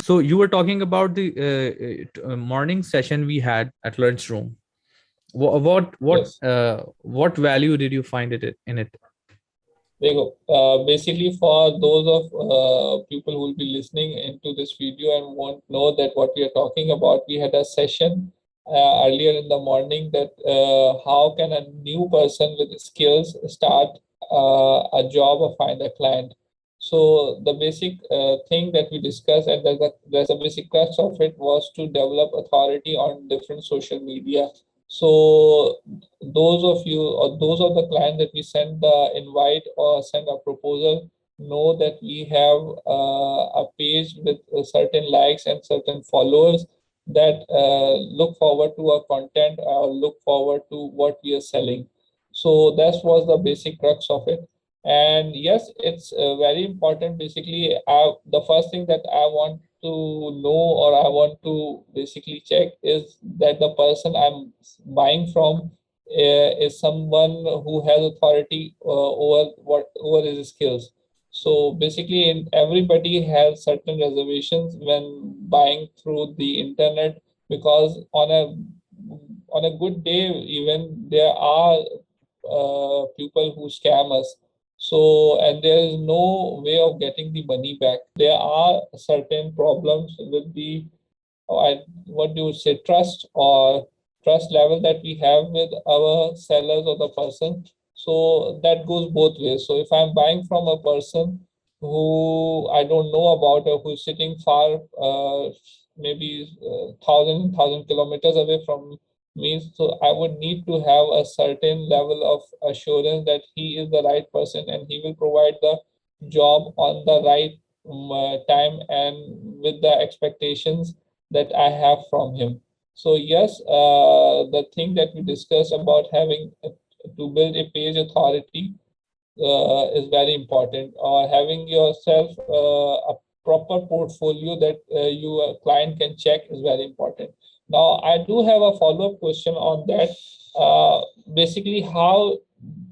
So you were talking about the morning session we had at lunchroom. Yes. What value did you find in it? There you go. Basically, for those of people who will be listening into this video and won't know that what we are talking about, we had a session earlier in the morning that how can a new person with skills start a job or find a client. So the basic thing that we discussed, and there's a basic crux of it, was to develop authority on different social media. So those of you or those of the clients that we send the invite or send a proposal know that we have a page with certain likes and certain followers that look forward to our content or look forward to what we are selling. So that was the basic crux of it. And yes, it's very important. Basically, the first thing that I want to know or I want to basically check is that the person I'm buying from is someone who has authority over his skills. So basically, everybody has certain reservations when buying through the internet, because on a good day, even there are people who scam us. So, and there is no way of getting the money back. There are certain problems with the, what do you say, trust or trust level that we have with our sellers or the person. So that goes both ways. So if I'm buying from a person who I don't know about or who's sitting far, maybe thousand kilometers away from me, so I would need to have a certain level of assurance that he is the right person and he will provide the job on the right time and with the expectations that I have from him. So yes, the thing that we discussed about having to build a page authority is very important, or having yourself a proper portfolio that your client can check is very important. Now, I do have a follow-up question on that. Basically, how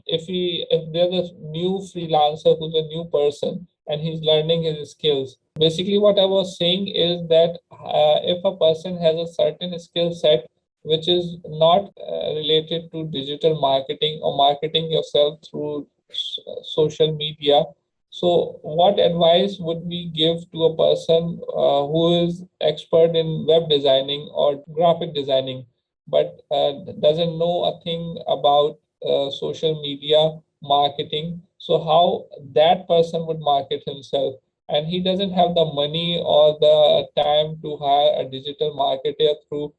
if there's a new freelancer who's a new person and he's learning his skills, basically what I was saying is that if a person has a certain skill set which is not related to digital marketing or marketing yourself through social media, so what advice would we give to a person who is expert in web designing or graphic designing, but doesn't know a thing about social media marketing? So how that person would market himself, and he doesn't have the money or the time to hire a digital marketer through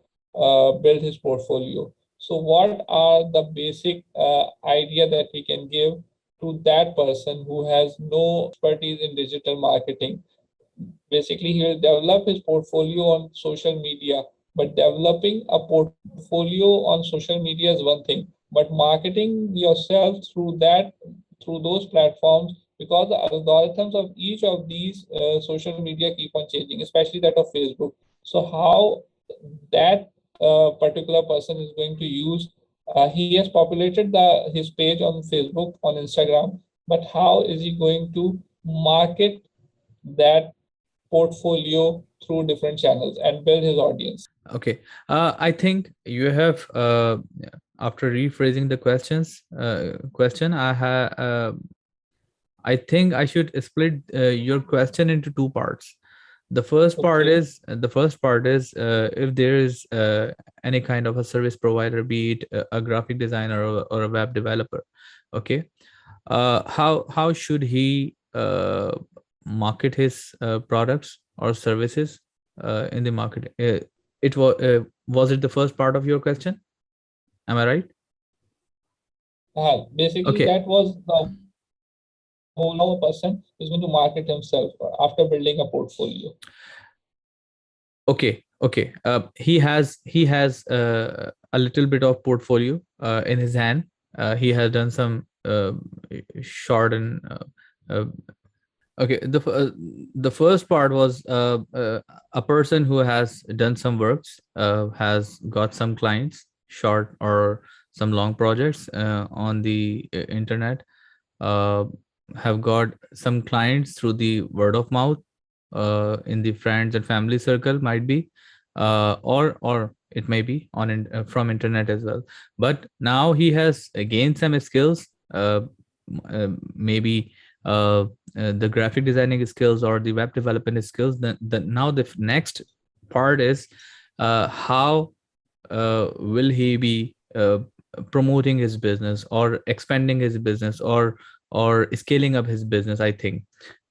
build his portfolio. So what are the basic idea that we can give to that person who has no expertise in digital marketing? Basically, he will develop his portfolio on social media, but developing a portfolio on social media is one thing, but marketing yourself through those platforms, because the algorithms of each of these social media keep on changing, especially that of Facebook. So how that particular person is going to use, he has populated his page on Facebook, on Instagram, but how is he going to market that portfolio through different channels and build his audience? Okay. I think you have after rephrasing the question, I think I should split your question into two parts. Okay. The first part is if there is any kind of a service provider, be it a graphic designer or a web developer. Okay. How should he market his products or services in the market? Was it the first part of your question? Am I right? Basically, Okay. that was the whole, how a person is going to market himself after building a portfolio. Okay. He has a little bit of portfolio in his hand. He has done some short and uh, okay. The first part was a person who has done some works, has got some clients, short or some long projects on the internet, uh, have got some clients through the word of mouth, in the friends and family circle, might be, or it may be from internet as well. But now he has gained some skills, maybe the graphic designing skills or the web development skills. Now the next part is how will he be promoting his business or expanding his business, or scaling up his business. I think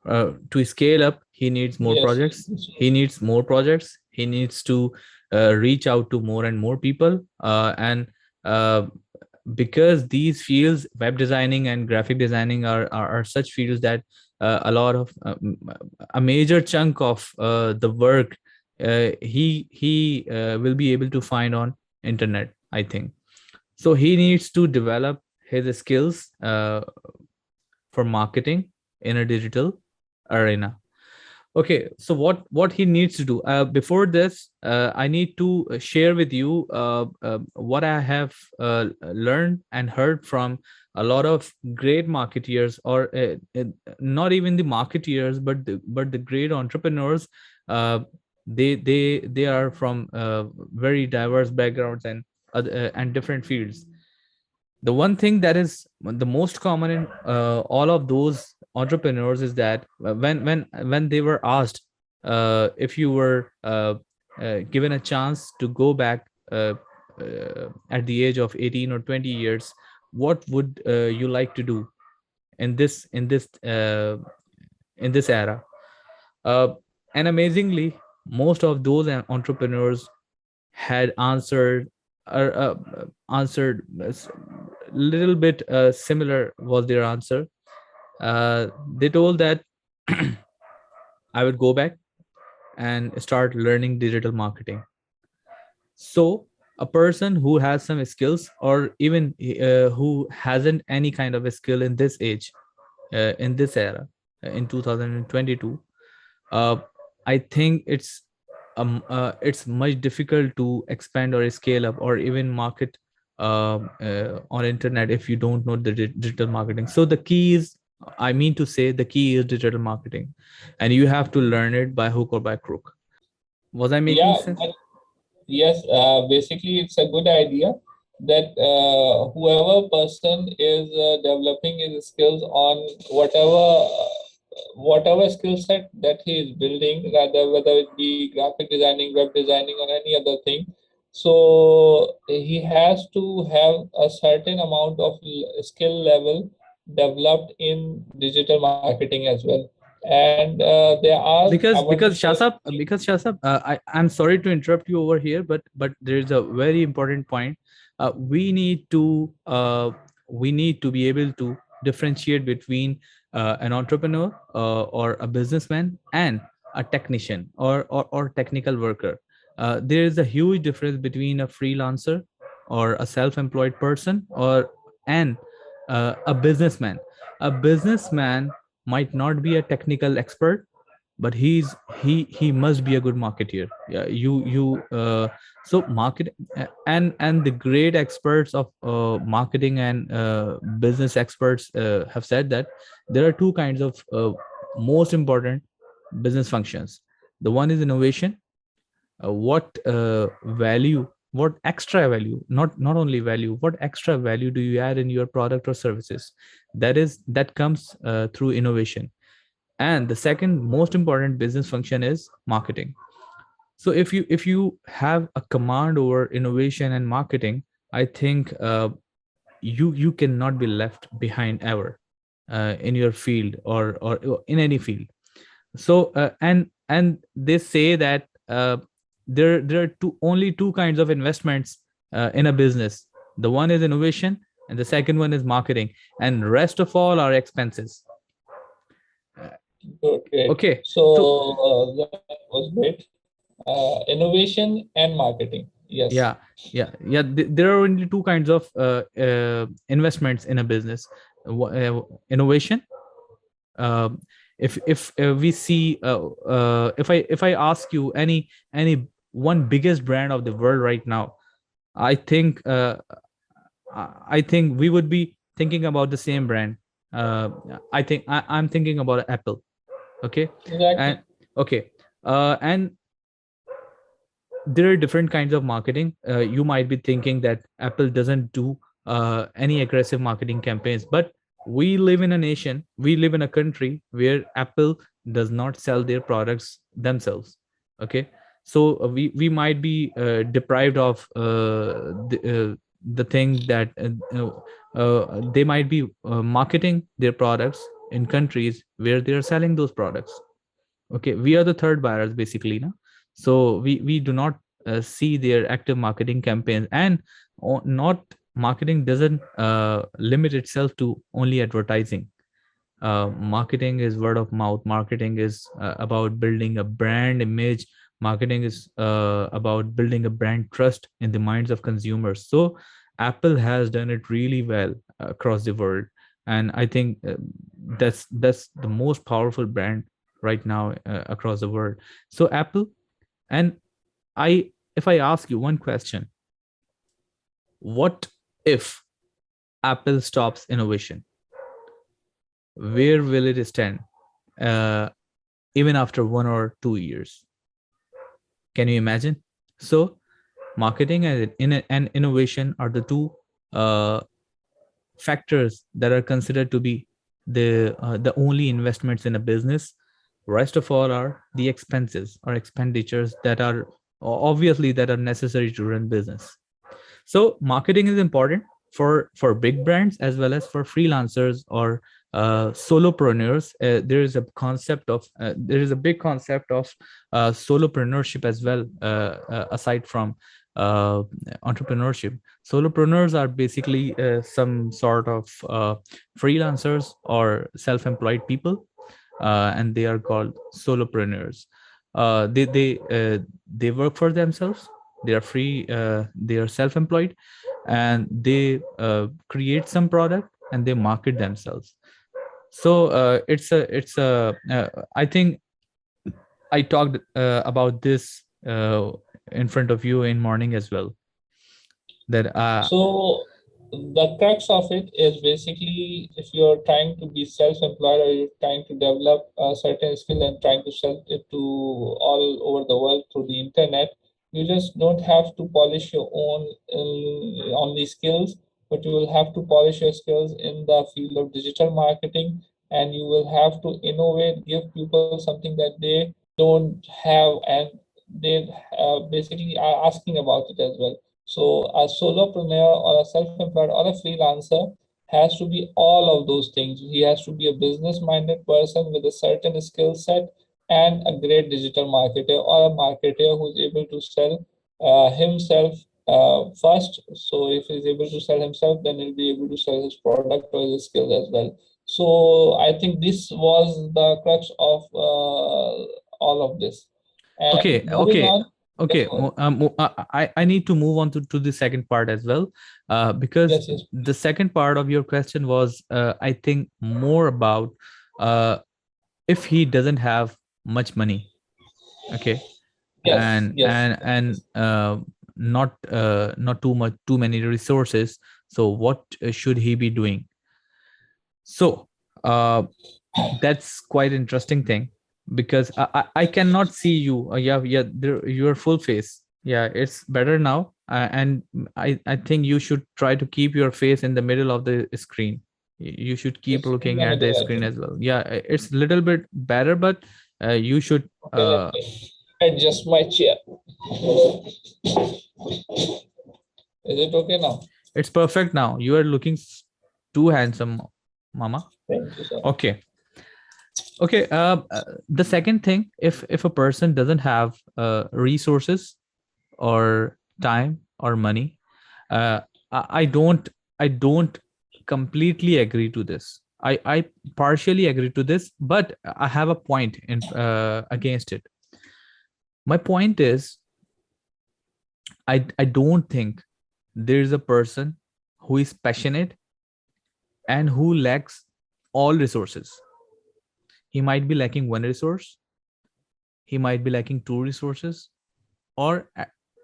to scale up, he needs more Yes, projects. yes. He needs to reach out to more and more people, and uh, because these fields, web designing and graphic designing, are such fields that a lot of a major chunk of the work he will be able to find on internet, I think. So he needs to develop his skills for marketing in a digital arena. Okay, so what he needs to do, before this, I need to share with you what I have learned and heard from a lot of great marketeers, or not even the marketeers, but the great entrepreneurs. uh, they are from very diverse backgrounds and and different fields. The one thing that is the most common in all of those entrepreneurs is that when they were asked, if you were given a chance to go back at the age of 18 or 20 years, what would you like to do in this era? uh, and amazingly, most of those entrepreneurs had answered little bit similar was their answer. They told that I would go back and start learning digital marketing. So a person who has some skills, or even who hasn't any kind of a skill in this age, in this era, in 2022, uh, I think it's much difficult to expand or scale up or even market on internet if you don't know the digital marketing. So the key is, I mean to say, the key is digital marketing, and you have to learn it by hook or by crook. Was I making Yeah, sense? yes, basically, it's a good idea that whoever person is developing his skills on whatever skill set that he is building, rather whether it be graphic designing, web designing, or any other thing. So he has to have a certain amount of skill level developed in digital marketing as well. And there are, I want to say, Because Shasab, I'm sorry to interrupt you over here, but there is a very important point. We need to be able to differentiate between an entrepreneur, or a businessman, and a technician, or technical worker. There is a huge difference between a freelancer or a self-employed person, or and a businessman. A businessman might not be a technical expert, but he must be a good marketeer. Yeah, you so market, and the great experts of marketing and business experts have said that there are two kinds of most important business functions. The one is innovation. What value, what extra value, not only value, what extra value do you add in your product or services? That comes through innovation. And the second most important business function is marketing. So if you have a command over innovation and marketing, I think you cannot be left behind ever in your field, or in any field. So and they say that there are only two kinds of investments in a business. The one is innovation, and the second one is marketing, and rest of all are expenses. good, great. Okay, So so that was great. Innovation and marketing. Yes. yeah, there are only two kinds of investments in a business. Innovation. um, if we see if I ask you any one biggest brand of the world right now, I think I think we would be thinking about the same brand. uh, I'm thinking about Apple. Okay. and Exactly. Okay. And there are different kinds of marketing. You might be thinking that Apple doesn't do any aggressive marketing campaigns, but we live in a country where Apple does not sell their products themselves. Okay, so we might be deprived of the thing that they might be marketing their products in countries where they are selling those products. Okay, we are the third buyers basically now, so we do not see their active marketing campaigns. And not marketing doesn't limit itself to only advertising. Marketing is word of mouth. Marketing is about building a brand image. Marketing is about building a brand trust in the minds of consumers. So Apple has done it really well across the world, and I think that's the most powerful brand right now across the world. So Apple, and I if I ask you one question, what if Apple stops innovation? Where will it stand? uh, Even after 1 or 2 years. Can you imagine? So, marketing and innovation are the two uh, factors that are considered to be the only investments in a business. Rest of all are the expenses or expenditures that are obviously that are necessary to run business. So marketing is important for big brands as well as for freelancers or solopreneurs. There is a big concept of solopreneurship as well, aside from uh, entrepreneurship. Solopreneurs are basically some sort of freelancers or self-employed people, and they are called solopreneurs. They work for themselves. They are free. They are self-employed, and they create some product and they market themselves. So I think I talked about this in front of you in morning as well. That So the crux of it is basically if you're trying to be self-employed or you're trying to develop a certain skill and trying to sell it to all over the world through the internet, you just don't have to polish your own only skills, but you will have to polish your skills in the field of digital marketing, and you will have to innovate, give people something that they don't have, and they basically are asking about it as well. So a solopreneur or a self-employed or a freelancer has to be all of those things. He has to be a business-minded person with a certain skill set and a great digital marketer or a marketer who's able to sell himself first. So if he's able to sell himself, then he'll be able to sell his product or his skills as well. So I think this was the crux of all of this. And okay, moving on, yes, okay. go ahead. I need to move on to the second part as well, because Yes, yes, the second part of your question was, I think, more about uh, if he doesn't have much money. Okay, yes, yes. and not too many resources. So what should he be doing? So uh, that's quite interesting thing, because I cannot see you. Yeah, your full face. Yeah, it's better now. And I think you should try to keep your face in the middle of the screen. You should keep It's in looking the at the middle, I screen think. as well. Yeah, it's a little bit better, but you should. Okay, let me adjust my chair. Is it okay now? It's perfect now. You are looking too handsome, mama. Thank you so much. Okay. Okay. The second thing, if a person doesn't have resources or time or money, uh, I don't completely agree to this. I partially agree to this, but I have a point in against it. My point is, I don't think there is a person who is passionate and who lacks all resources. He might be lacking one resource, he might be lacking two resources, or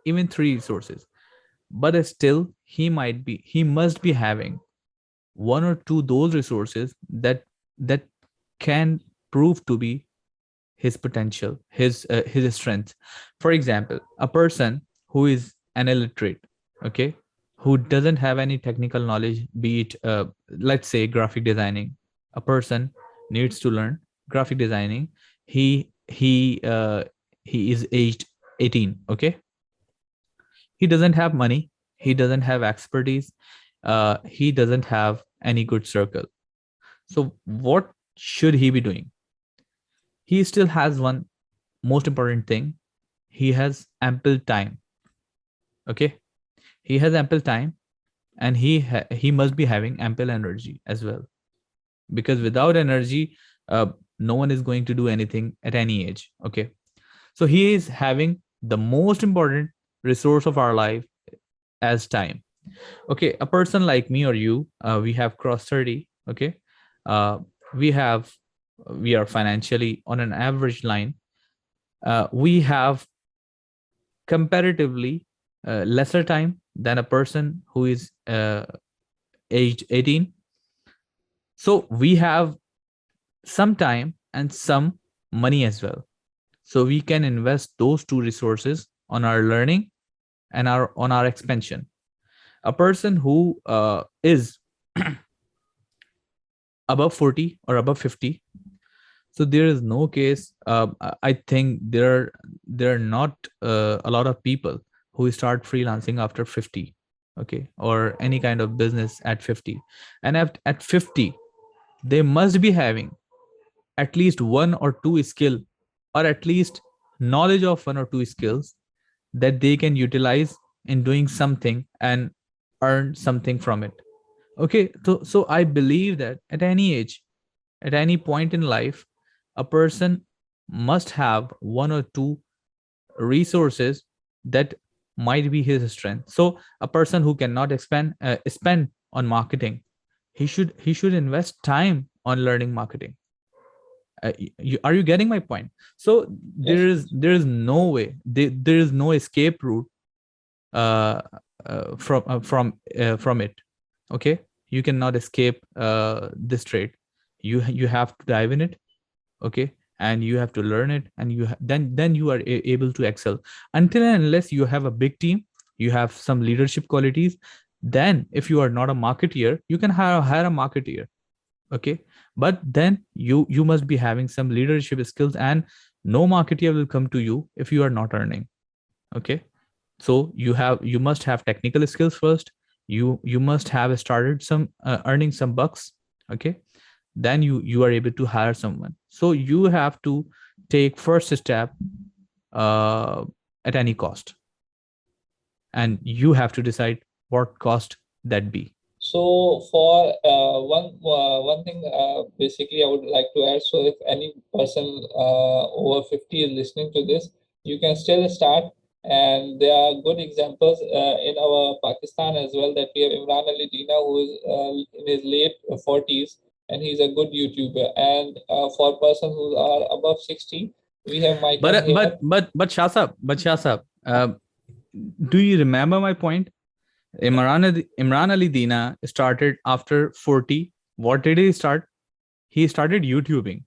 even three resources, but still he must be having one or two those resources that can prove to be his potential, his strength. For example, a person who is an illiterate, okay, who doesn't have any technical knowledge, be it let's say graphic designing. A person needs to learn graphic designing. He is aged 18, okay. He doesn't have money, he doesn't have expertise, he doesn't have any good circle. So what should he be doing? He still has one most important thing. He has ample time, okay. He has ample time, and he must be having ample energy as well, because without energy, uh, no one is going to do anything at any age, okay. So he is having the most important resource of our life as time. Okay, a person like me or you, we have crossed 30, okay. uh, we have we are financially on an average line. We have comparatively lesser time than a person who is aged 18. So we have some time and some money as well, so we can invest those two resources on our learning and our on our expansion. A person who is above 40 or above 50, so there is no case. I think there are not a lot of people who start freelancing after 50, okay, or any kind of business at 50. And at 50, they must be having at least one or two skill, or at least knowledge of one or two skills that they can utilize in doing something and earn something from it. Okay, so I believe that at any age, at any point in life, a person must have one or two resources that might be his strength. So a person who cannot spend on marketing, he should invest time on learning marketing. Are you getting my point? So Yes. there is no way, there is no escape route uh, from it, okay. You cannot escape this trade. You have to dive in it, okay, and you have to learn it, and then you are able to excel. Until and unless you have a big team, you have some leadership qualities, then if you are not a marketeer, you can hire a marketeer, okay. But then you must be having some leadership skills, and no marketeer will come to you if you are not earning, okay. So you must have technical skills first. You must have started some earning some bucks, okay. Then you are able to hire someone. So you have to take first step uh, at any cost, and you have to decide what cost that be. So for one thing, basically, I would like to add. So if any person over 50 is listening to this, you can still start. And there are good examples in our Pakistan as well, that we have Imran Ali Dina, who is in his late 40s, and he's a good YouTuber. And for persons who are above 60, we have but Michael uh, here. but Shasab, do you remember my point? Imran Ali Dina started after 40. What did he start? He started YouTubing.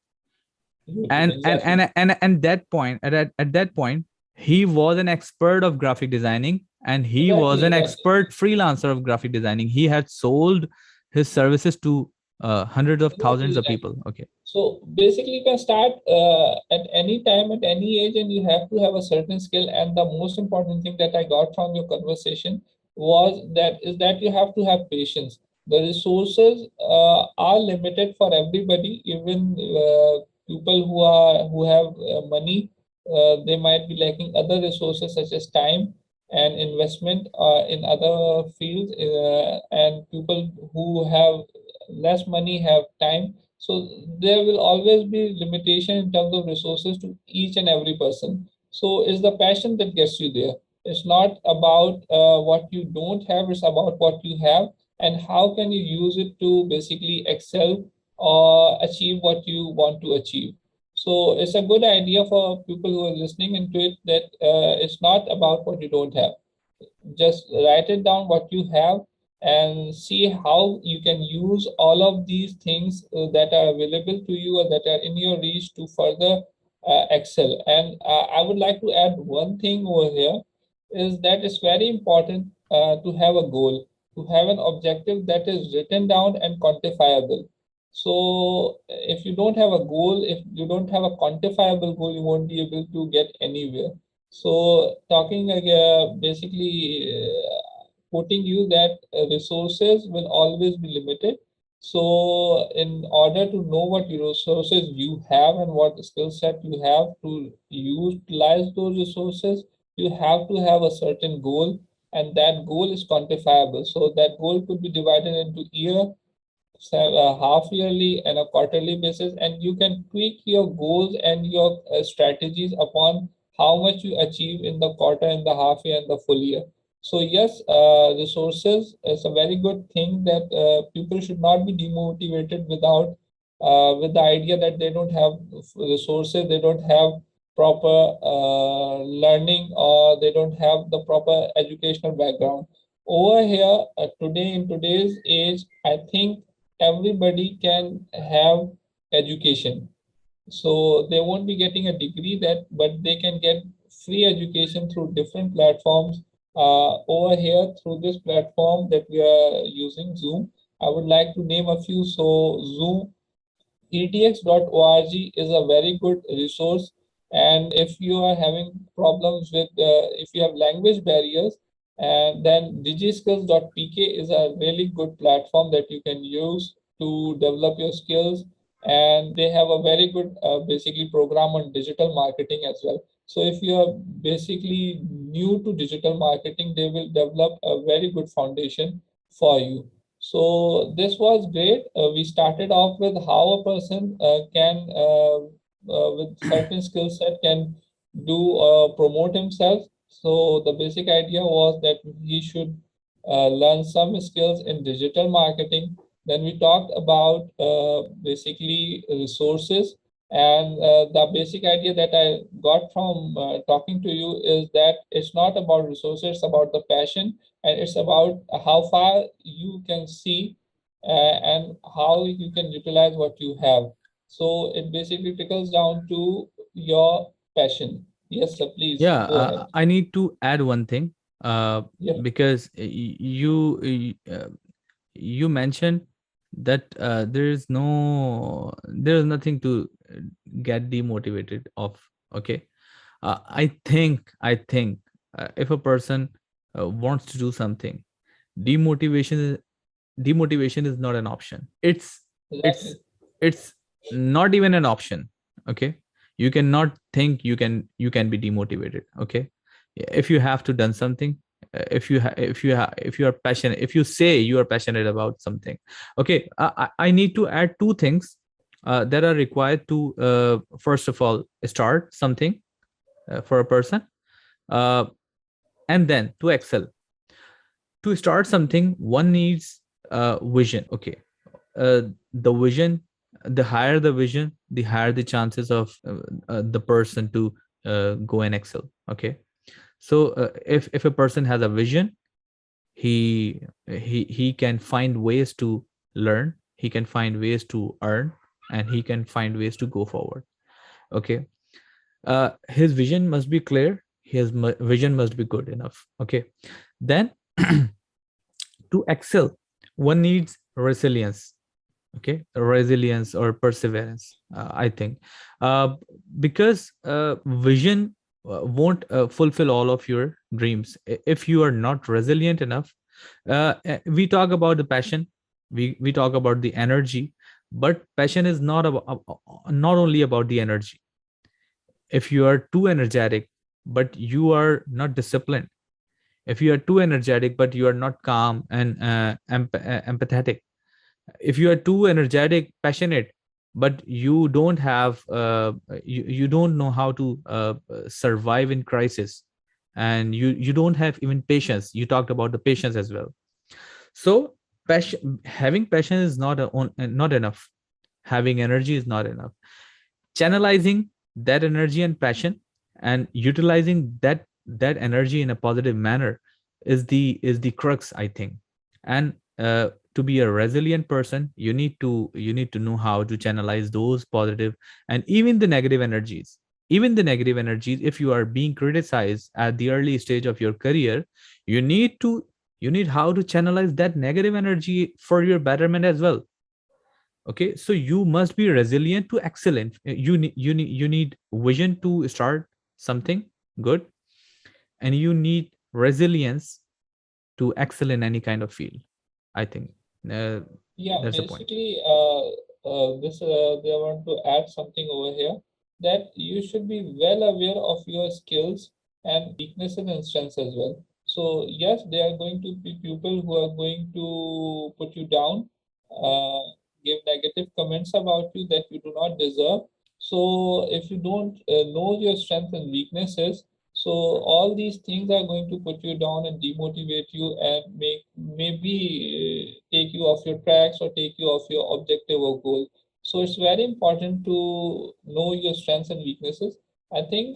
YouTube, And exactly. that point, at that point, he was an expert of graphic designing, and he was Exactly, an exactly. expert freelancer of graphic designing. He had sold his services to hundreds of Exactly, thousands of exactly. people, okay. So basically, you can start at any time, at any age, and you have to have a certain skill. And the most important thing that I got from your conversation was that you have to have patience. The resources are limited for everybody, even people who have money. They might be lacking other resources such as time and investment in other fields, and people who have less money have time. So there will always be limitation in terms of resources to each and every person. So it's the passion that gets you there. It's not about what you don't have, it's about what you have, and how can you use it to basically excel or achieve what you want to achieve. So it's a good idea for people who are listening into it, that it's not about what you don't have. Just write it down what you have, and see how you can use all of these things that are available to you or that are in your reach to further excel. And I would like to add one thing over here, is that it's very important to have a goal, to have an objective that is written down and quantifiable. So if you don't have a goal, if you don't have a quantifiable goal, you won't be able to get anywhere. So talking basically putting you that resources will always be limited. So in order to know what resources you have and what skill set you have to utilize those resources, you have to have a certain goal, and that goal is quantifiable. So that goal could be divided into half yearly and a quarterly basis, and you can tweak your goals and your strategies upon how much you achieve in the quarter, in the half year, and the full year. So yes, resources is a very good thing that people should not be demotivated without with the idea that they don't have resources, they don't have proper learning, or they don't have the proper educational background. Over here, today, in today's age, I think everybody can have education. So they won't be getting a degree, that but they can get free education through different platforms. Over here, through this platform that we are using, Zoom, I would like to name a few. So Zoom, edx.org is a very good resource. And if you are having problems with, if you have language barriers, and then digiskills.pk is a really good platform that you can use to develop your skills. And they have a very good basically program on digital marketing as well. So if you are basically new to digital marketing, they will develop a very good foundation for you. So this was great. We started off with how a person can, with certain skill set, can do promote himself. So the basic idea was that he should learn some skills in digital marketing. Then we talked about basically resources. And the basic idea that I got from talking to you is that it's not about resources, it's about the passion, and it's about how far you can see and how you can utilize what you have. So it basically trickles down to your passion. Yes, sir, please Yeah, go ahead. I need to add one thing, uh, Yeah. because you mentioned that there is nothing to get demotivated of. Okay, I think if a person wants to do something, demotivation demotivation is not an option. It's Exactly. it's not even an option. Okay, you cannot think you can be demotivated. Okay, if you have to done something, if you are passionate, if you say you are passionate about something. Okay, I need to add two things that are required to first of all start something for a person, uh, and then to excel. To start something, one needs vision. Okay, uh, the vision, the higher the vision, the higher the chances of the person to go and excel. Okay, so if a person has a vision, he can find ways to learn, he can find ways to earn, and he can find ways to go forward. Okay, his vision must be clear, his vision must be good enough. Okay, then to excel, one needs resilience. Okay, resilience or perseverance, I think, uh, because vision won't fulfill all of your dreams if you are not resilient enough. We talk about the passion, we talk about the energy, but passion is not about not only about the energy. If you are too energetic but you are not disciplined, if you are too energetic but you are not calm and empathetic, if you are too energetic, passionate, but you don't have you don't know how to survive in crisis, and you don't have even patience. You talked about the patience as well. So passion, having passion is not enough. Having energy is not enough. Channelizing that energy and passion and utilizing that energy in a positive manner is the crux, I think. And to be a resilient person, you need to know how to channelize those positive and even the negative energies. even the negative energies, if you are being criticized at the early stage of your career, you need to you need how to channelize that negative energy for your betterment as well. Okay, so you must be resilient to excellent. You need vision to start something good, and you need resilience to excel in any kind of field, I think. uh, Yeah, that's the point. basically, this they want to add something over here, that you should be well aware of your skills and weaknesses and strengths as well. So yes, there are going to be people who are going to put you down, uh, give negative comments about you that you do not deserve. So if you don't know your strengths and weaknesses, so all these things are going to put you down and demotivate you and make maybe take you off your tracks or take you off your objective or goal. So it's very important to know your strengths and weaknesses. I think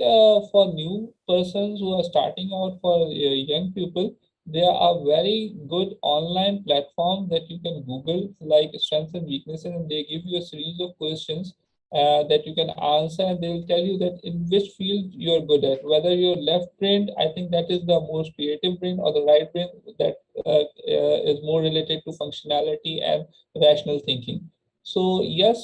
for new persons who are starting out, for young people, there are very good online platforms that you can Google, like strengths and weaknesses, and they give you a series of questions that you can answer, and they will tell you that in which field you're good at. Whether you're left brained, I think that is the most creative brain, or the right brain that is more related to functionality and rational thinking. So yes,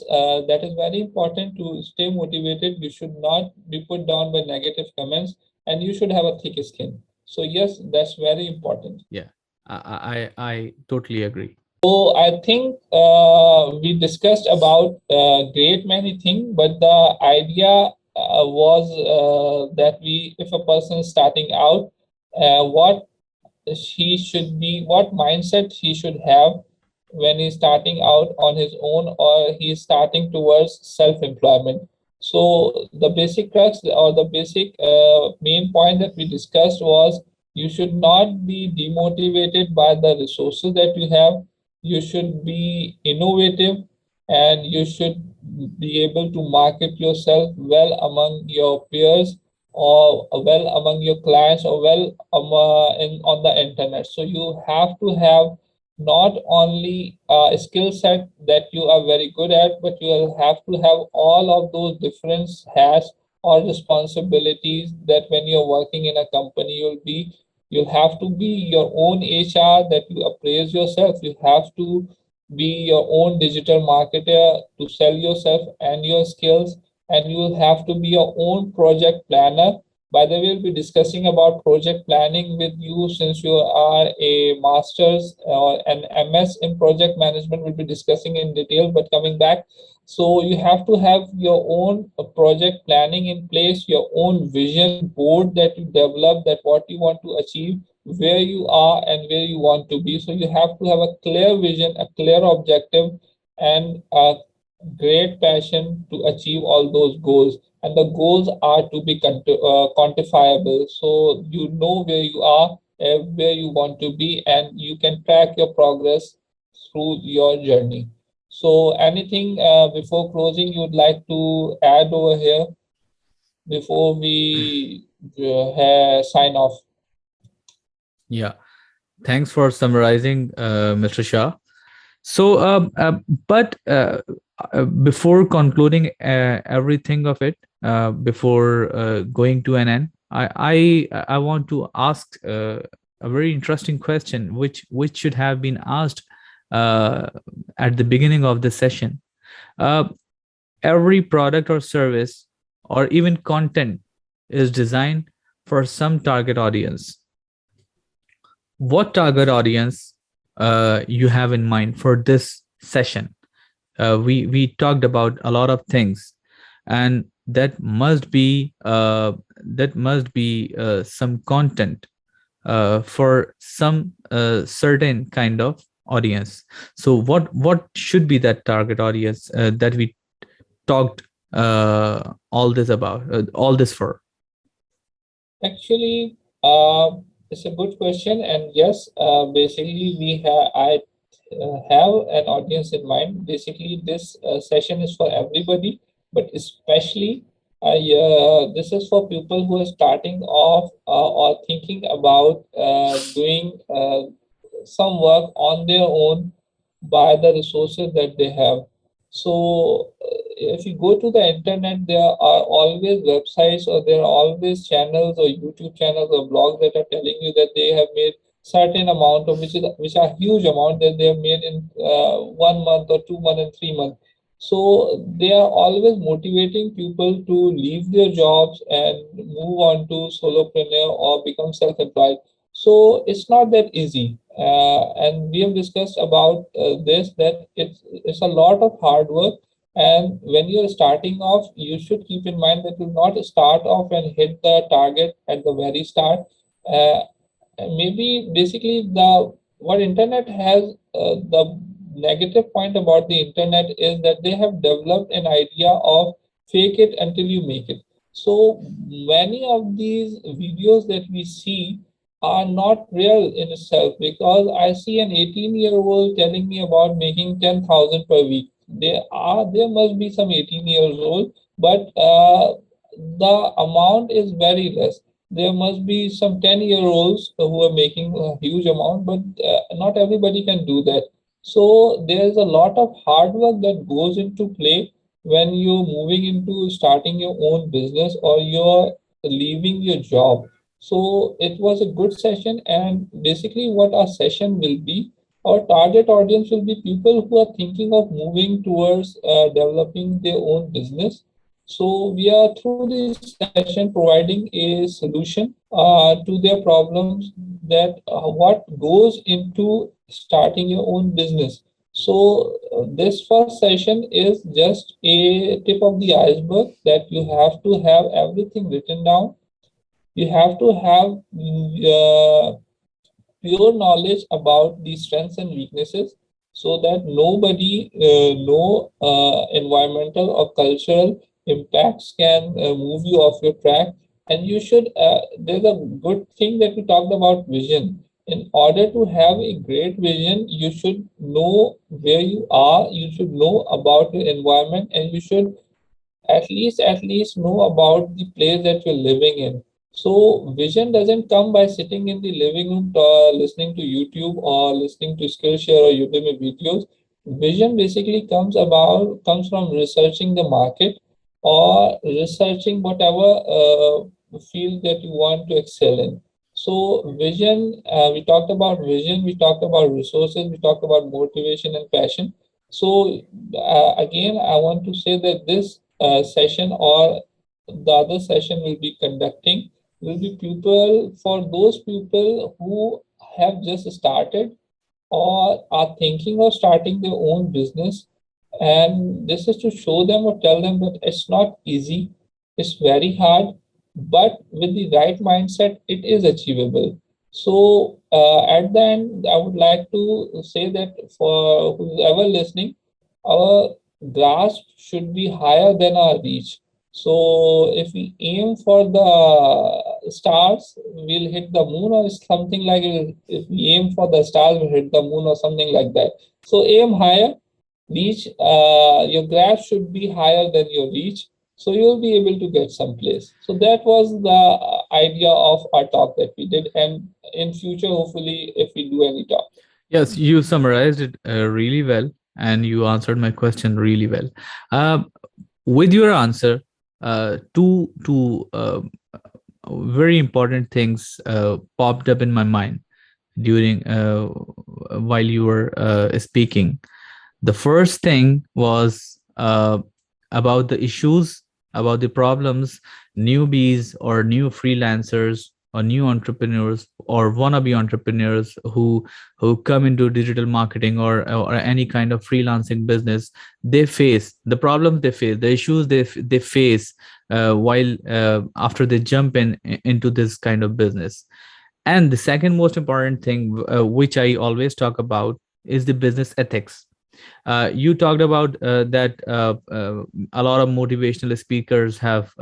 that is very important to stay motivated. You should not be put down by negative comments, and you should have a thick skin. So yes, that's very important. Yeah, I totally agree. So I think we discussed about great many things, but the idea was that if a person is starting out, what he should be, what mindset he should have when he's starting out on his own, or he's starting towards self-employment. So the basic crux, or the basic main point that we discussed was, you should not be demotivated by the resources that you have. You should be innovative, and you should be able to market yourself well among your peers, or well among your clients, or well on the internet. So you have to have not only a skill set that you are very good at, but you will have to have all of those different hats or responsibilities, that when you're working in a company, you'll have to be your own HR, that you appraise yourself. You have to be your own digital marketer to sell yourself and your skills, and you will have to be your own project planner. By the way, we'll be discussing about project planning with you, since you are a master's or an MS in project management. We'll be discussing in detail, but coming back, so you have to have your own project planning in place, your own vision board that you develop, that what you want to achieve, where you are and where you want to be. So you have to have a clear vision, a clear objective, and a great passion to achieve all those goals. And the goals are to be quantifiable, so you know where you are, where you want to be, and you can track your progress through your journey. So anything before closing you would like to add over here before we sign off? Yeah, thanks for summarizing, Mr. Shah. So, but before concluding everything of it, before going to an end, I want to ask a very interesting question, which should have been asked uh, at the beginning of the session. Uh, every product or service, or even content, is designed for some target audience. What target audience you have in mind for this session? We talked about a lot of things, and that must be some content for some certain kind of audience. So what should be that target audience that we talked all this for? Actually, it's a good question, and yes, basically I have an audience in mind. Basically, this session is for everybody, but especially this is for people who are starting off or thinking about doing some work on their own by the resources that they have. So if you go to the internet, there are always websites, or there are always channels or YouTube channels or blogs that are telling you that they have made certain amount of, which are huge amount that they have made in 1 month or 2 months and 3 months. So they are always motivating people to leave their jobs and move on to solopreneur or become self-employed. So it's not that easy, and we have discussed about this, that it's a lot of hard work. And when you're starting off, you should keep in mind that you'll not start off and hit the target at the very start. Uh, and maybe basically the what internet has, the negative point about the internet is that they have developed an idea of fake it until you make it. So many of these videos that we see are not real in itself, because I see an 18-year-old telling me about making 10,000 per week. There must be some 18 years old, but the amount is very less. There must be some 10-year-olds who are making a huge amount, but not everybody can do that. So there's a lot of hard work that goes into play when you're moving into starting your own business or you're leaving your job. So it was a good session, and basically what our session will be, our target audience will be people who are thinking of moving towards developing their own business. So we are through this session providing a solution to their problems, that what goes into starting your own business. So this first session is just a tip of the iceberg, that you have to have everything written down. You have to have pure knowledge about the strengths and weaknesses, so that nobody, no environmental or cultural impacts can move you off your track. And you should, there's a good thing that we talked about vision. In order to have a great vision, you should know where you are, you should know about your environment, and you should at least know about the place that you're living in. So vision doesn't come by sitting in the living room, listening to YouTube or listening to Skillshare or Udemy videos. Vision basically comes from researching the market, or researching whatever field that you want to excel in. So vision, we talked about vision, we talked about resources, we talked about motivation and passion. So again, I want to say that this session, or the other session will be conducting, will be people, for those people who have just started or are thinking of starting their own business. And this is to show them or tell them that it's not easy, it's very hard, but with the right mindset, it is achievable. So, at the end, I would like to say that for whoever listening, our grasp should be higher than our reach. So, if we aim for the stars, we'll hit the moon, or something like it. If we aim for the stars, we'll hit the moon, or something like that. So, aim higher, reach, your grasp should be higher than your reach. So, you'll be able to get someplace. So, that was the idea of our talk that we did. And in future, hopefully, if we do any talk. Yes, you summarized it really well, and you answered my question really well. Uh, with your answer, two very important things popped up in my mind during while you were speaking. The first thing was about the issues, about the problems newbies or new freelancers or new entrepreneurs or wannabe entrepreneurs who come into digital marketing or any kind of freelancing business, they face the problems, they face the issues they face while after they jump into this kind of business. And the second most important thing, which I always talk about, is the business ethics. You talked about that a lot of motivational speakers have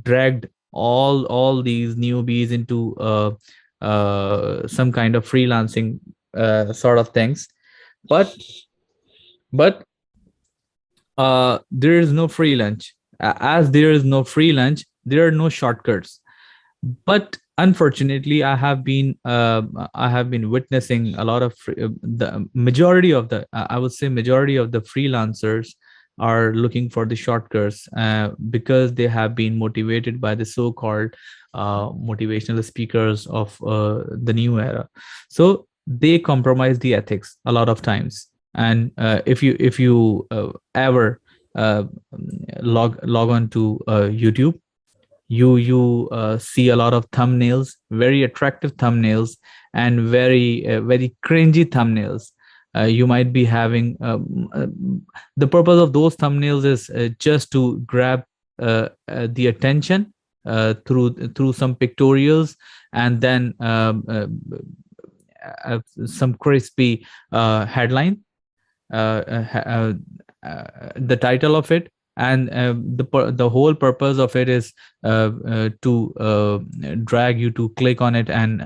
dragged all these newbies into some kind of freelancing sort of things, but but there is no free lunch. As there is no free lunch, there are no shortcuts. But unfortunately, I have been witnessing a lot of the majority of the I would say majority of the freelancers are looking for the shortcuts because they have been motivated by the so-called motivational speakers of the new era. So they compromise the ethics a lot of times. And if you ever uh, log on to YouTube, you see a lot of thumbnails, very attractive thumbnails, and very cringy thumbnails. You might be having the purpose of those thumbnails is just to grab the attention through some pictorials, and then some crispy headline, the title of it, and the whole purpose of it is to drag you to click on it, and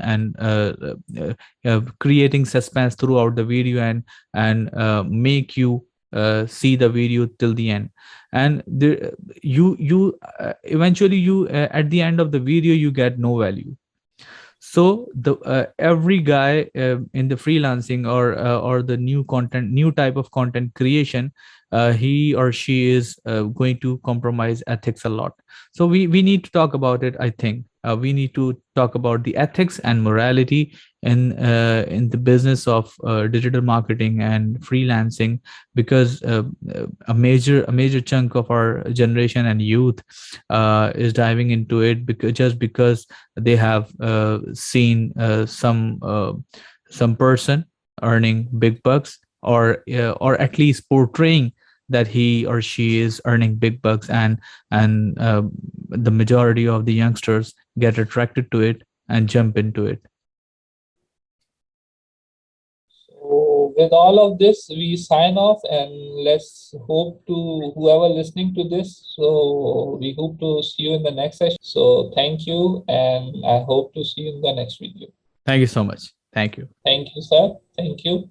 creating suspense throughout the video, and make you see the video till the end. And you eventually, you at the end of the video, you get no value. So the every guy in the freelancing or the new type of content creation, he or she is going to compromise ethics a lot. So we need to talk about it, I think. We need to talk about the ethics and morality in the business of digital marketing and freelancing, because a major chunk of our generation and youth is diving into it, because just because they have seen some person earning big bucks, or at least portraying that he or she is earning big bucks, and the majority of the youngsters get attracted to it and jump into it. So with all of this, we sign off, and let's hope to whoever listening to this. So we hope to see you in the next session. So thank you, and I hope to see you in the next video. Thank you so much. Thank you. Thank you, sir. Thank you.